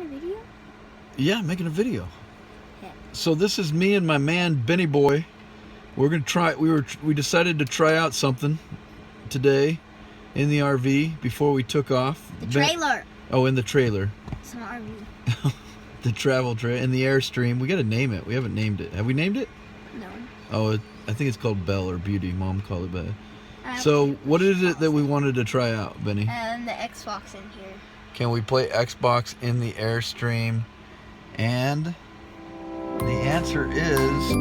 making a video? Yeah, I'm making a video. Yeah. So this is me and my man Benny Boy. We're gonna try. We decided to try out something today in the RV before we took off. The trailer. Oh, in the trailer. It's an RV. The travel trailer in the Airstream. We gotta name it. We haven't named it. Have we named it? No. Oh, I think it's called Belle or Beauty. Mom called it Belle. So what is it that we wanted to try out, Benny? And the Xbox in here. Can we play Xbox in the Airstream? And the answer is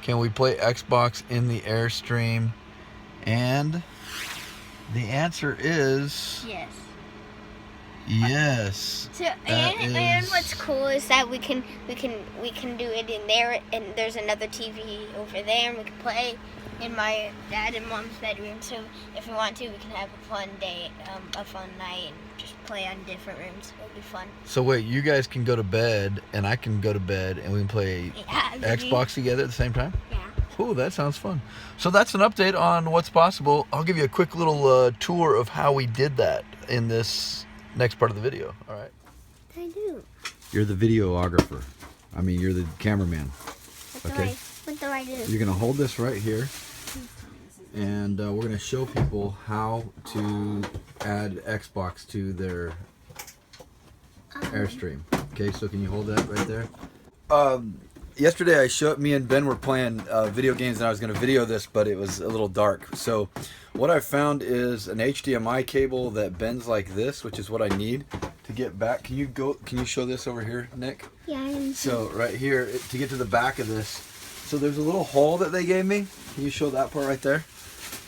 can we play Xbox in the Airstream? And the answer is Yes. yes. So and what's cool is that we can do it in there, and there's another TV over there, and we can play in my dad and mom's bedroom. So if we want to, we can have a fun day, a fun night, and just play on different rooms. It'll be fun. So wait, you guys can go to bed, and I can go to bed, and we can play Xbox together at the same time? Yeah. Cool, that sounds fun. So that's an update on what's possible. I'll give you a quick little tour of how we did that in this next part of the video. All right. What do I do? You're the videographer. I mean, you're the cameraman. What do I do? You're going to hold this right here, and we're going to show people how to add Xbox to their Airstream. Okay, so can you hold that right there? Yesterday me and Ben were playing video games, and I was going to video this, but it was a little dark. So what I found is an HDMI cable that bends like this, which is what I need to get back. Can you show this over here, Nick? Yeah. So right here, to get to the back of this, so there's a little hole that they gave me. Can you show that part right there?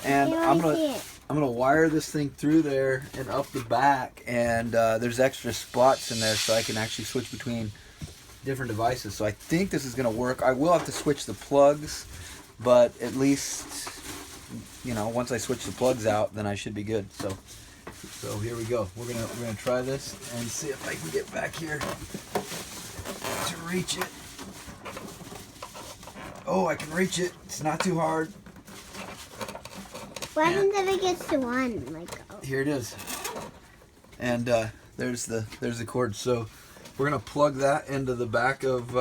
And I'm gonna wire this thing through there and up the back, and there's extra spots in there so I can actually switch between different devices. So I think this is gonna work. I will have to switch the plugs, but at least, you know, once I switch the plugs out, then I should be good. So here we go. We're gonna try this and see if I can get back here to reach it. Oh, I can reach it. It's not too hard. What happens if it gets to one? Here it is. And there's the cord. So we're gonna plug that into the back of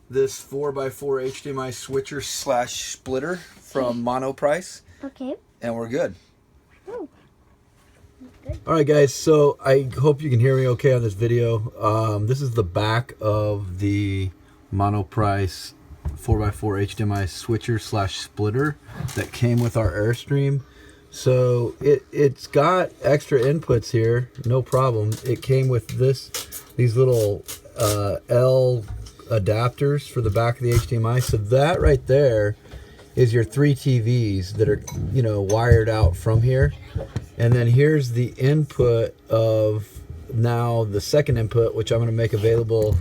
this 4x4 HDMI switcher / splitter from Monoprice. Okay. And we're good. Oh. Good. All right, guys. So I hope you can hear me okay on this video. This is the back of the Monoprice 4x4 HDMI switcher / splitter that came with our Airstream. So it's got extra inputs here, no problem. It came with these little L adapters for the back of the HDMI. So that right there is your 3 TVs that are, you know, wired out from here. And then here's the input of now the second input, which I'm going to make available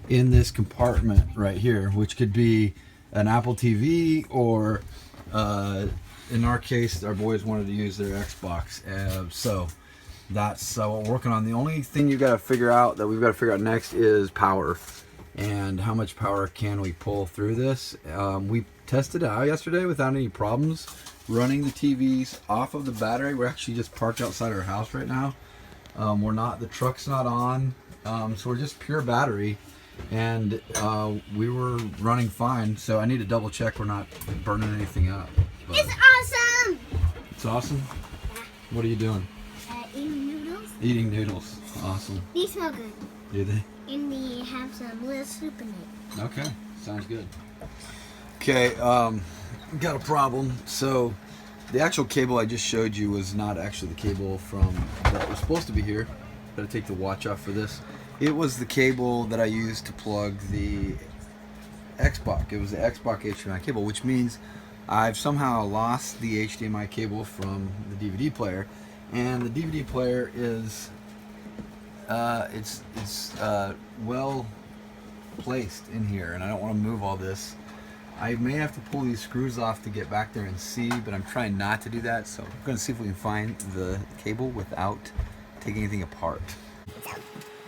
in this compartment right here, which could be an Apple TV or in our case, our boys wanted to use their Xbox. So that's what we're working on. The only thing you got to figure out that we've got to figure out next is power, and how much power can we pull through this. We tested it out yesterday without any problems running the TVs off of the battery. We're actually just parked outside our house right now. The truck's not on, so we're just pure battery, and we were running fine. So I need to double check we're not burning anything up. But it's awesome. It's awesome? Yeah. What are you doing? Eating noodles. Eating noodles. Awesome. These smell good. Do they? And they have some little soup in it. Okay, sounds good. Okay, got a problem. So the actual cable I just showed you was not actually the cable that was supposed to be here. Gotta take the watch off for this. It was the cable that I used to plug the Xbox. It was the Xbox HDMI cable, which means I've somehow lost the HDMI cable from the DVD player, and the DVD player is well placed in here, and I don't want to move all this. I may have to pull these screws off to get back there and see, but I'm trying not to do that. So I'm going to see if we can find the cable without taking anything apart. So,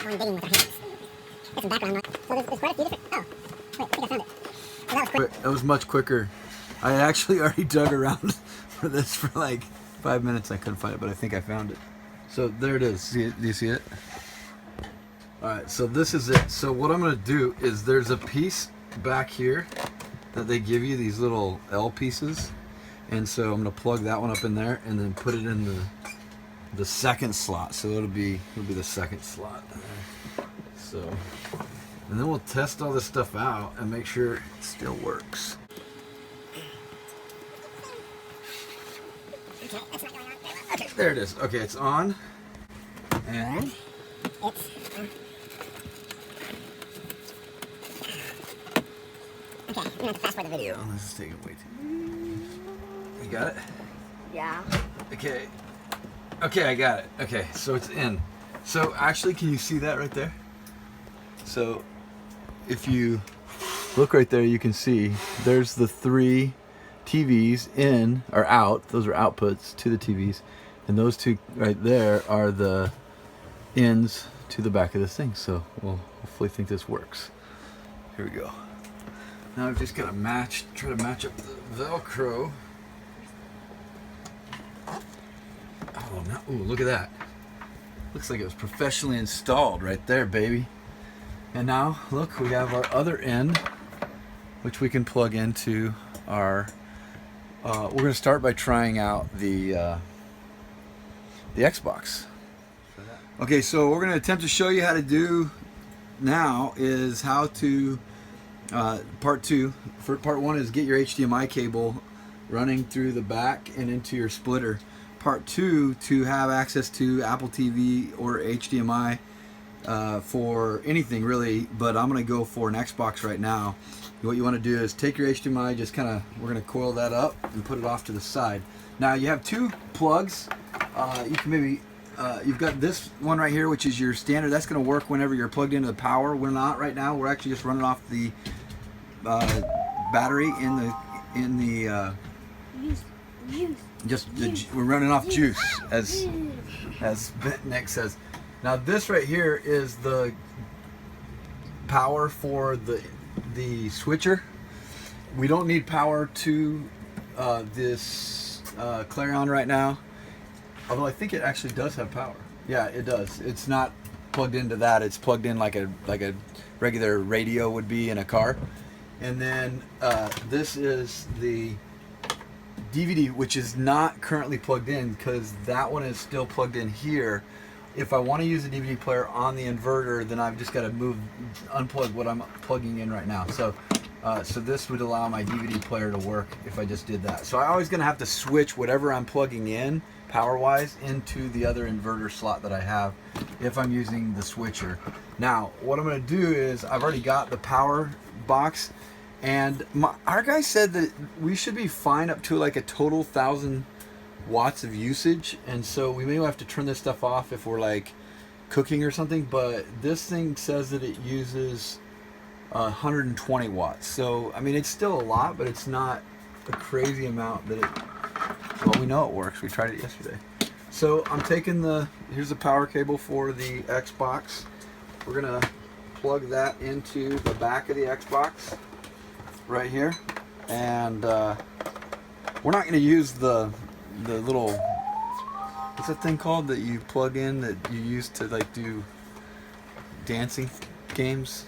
I'm digging with our hands. Get some background noise. So there's quite a few different. Oh, wait, I think I found it. So that was quick. That was much quicker. I actually already dug around for this for like 5 minutes I couldn't find it, but I think I found it. So there it is. See it? Do you see it? Alright, so this is it. So what I'm going to do is there's a piece back here that they give you, these little L pieces. And so I'm going to plug that one up in there and then put it in the second slot. So it'll be the second slot. So, and then we'll test all this stuff out and make sure it still works. Okay, that's not going on very well. Okay, there it is. Okay, it's on. And It's okay, I'm gonna have to fast forward the video. oh, this is taking way too. You got it? Yeah. Okay. Okay, I got it. Okay, so it's in. So actually, can you see that right there? So if you look right there, you can see there's the 3 TVs in or out. Those are outputs to the TVs. And those 2 right there are the ends to the back of this thing. So we'll hopefully think this works. Here we go. Now I've just got to try to match up the Velcro. Oh, no. Ooh, look at that. Looks like it was professionally installed right there, baby. And now, look, we have our other end, which we can plug into our... we're going to start by trying out the Xbox. Okay, so what we're going to attempt to show you how to do now is how to... part 2. For part 1 is get your HDMI cable running through the back and into your splitter. Part 2 to have access to Apple TV or HDMI for anything really, but I'm going to go for an Xbox right now. What you want to do is take your HDMI, just kind of, we're going to coil that up and put it off to the side. Now you have 2 plugs. You can maybe, you've got this one right here, which is your standard. That's going to work whenever you're plugged into the power. We're not right now. We're actually just running off the battery in the we're running off juice, as Nick says. Now this right here is the power for the switcher. We don't need power to this Clarion right now, although I think it actually does have power. Yeah, it does. It's not plugged into that. It's plugged in like a regular radio would be in a car. And then this is the DVD, which is not currently plugged in because that one is still plugged in here. If I want to use a DVD player on the inverter, then I've just got to unplug what I'm plugging in right now. So this would allow my DVD player to work if I just did that. So I'm always going to have to switch whatever I'm plugging in power-wise into the other inverter slot that I have if I'm using the switcher. Now, what I'm going to do is I've already got the power box. And our guy said that we should be fine up to like a total 1,000 watts of usage, and so we may have to turn this stuff off if we're like cooking or something, but this thing says that it uses 120 watts. So I mean, it's still a lot, but it's not a crazy amount that well, we know it works. We tried it yesterday. So I'm taking here's the power cable for the Xbox. We're gonna plug that into the back of the Xbox right here, and we're not going to use the little, what's that thing called that you plug in that you use to like do dancing games?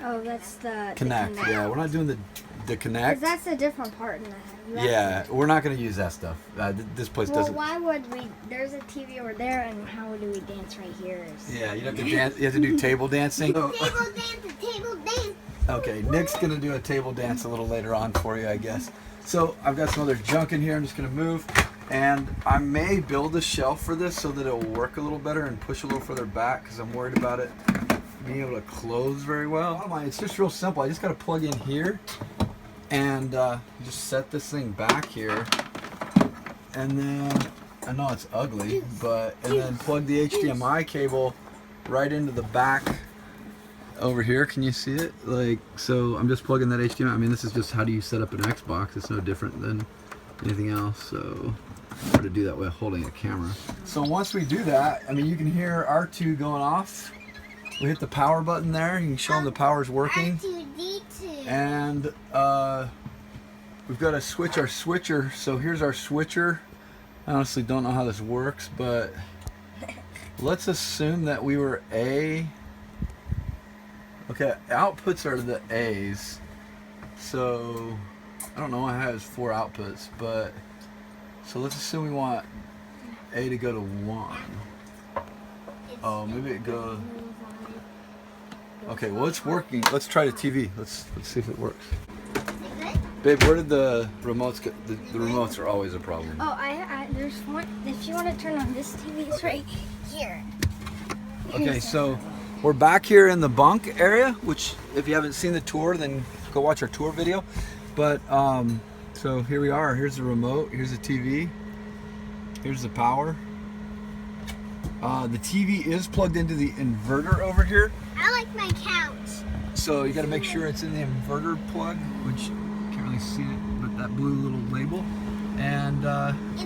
Oh, that's the Kinect. Yeah, we're not doing the Kinect. 'Cause that's a different part in the head. Yeah, we're not going to use that stuff. This place Well, doesn't. why would we? There's a TV over there, and how do we dance right here? Yeah, you have to dance. You have to do table dancing. Table dance, table dance. Okay, Nick's gonna do a table dance a little later on for you, I guess. So I've got some other junk in here. I'm just gonna move, and I may build a shelf for this so that it will work a little better and push a little further back because I'm worried about it being able to close very well. It's just real simple. I just gotta plug in here and just set this thing back here, and then I know it's ugly, but and then plug the HDMI cable right into the back. Over here, can you see it? Like, so I'm just plugging that HDMI. I mean, this is just how do you set up an Xbox. It's no different than anything else. So hard to do that while holding a camera. So once we do that, I mean, you can hear R2 going off. We hit the power button there. You can show them the power's working. R2-D2. And we've got to switch our switcher. So here's our switcher I honestly don't know how this works, but let's assume that we were A. Okay, outputs are the A's. So, I don't know why it has 4 outputs, but so let's assume we want A to go to 1. Oh, maybe it goes. Okay, well it's working. Let's try the TV. Let's see if it works. Babe, where did the remotes go? The remotes are always a problem. Oh, there's one. If you want to turn on this TV, it's right here. Okay, so we're back here in the bunk area, which if you haven't seen the tour, then go watch our tour video. But so here we are. Here's the remote. Here's the TV. Here's the power. The TV is plugged into the inverter over here. I like my couch. So you got to make sure it's in the inverter plug, which you can't really see it, but that blue little label. And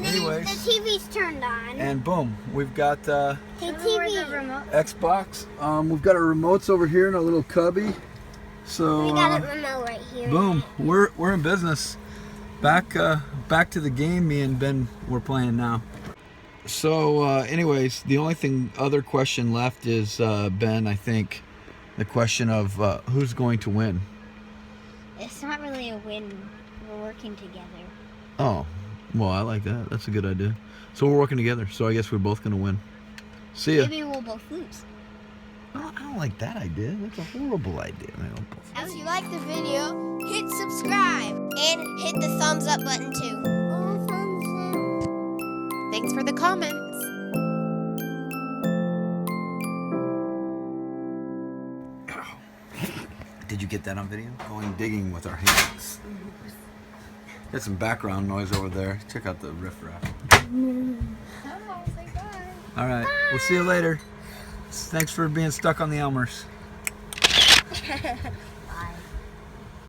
anyways, the TV's turned on. and boom, we've got The Where's TV. the remote? Xbox. We've got our remotes over here in a little cubby. So We got a remote right here. boom, we're in business. Back to the game. Me and Ben we're playing now. So anyways, the only other question left is Ben. I think the question of who's going to win. It's not really a win. We're working together. Oh, well, I like that. That's a good idea. So we're working together. So I guess we're both gonna win. See ya. Maybe we'll both lose. I don't like that idea. That's a horrible idea. If you like the video, hit subscribe and hit the thumbs up button too. Thanks for the comments. Did you get that on video? Going digging with our hands. Got some background noise over there. Check out the riffraff. All right, we'll see you later. Thanks for being stuck on the Elmers. Bye.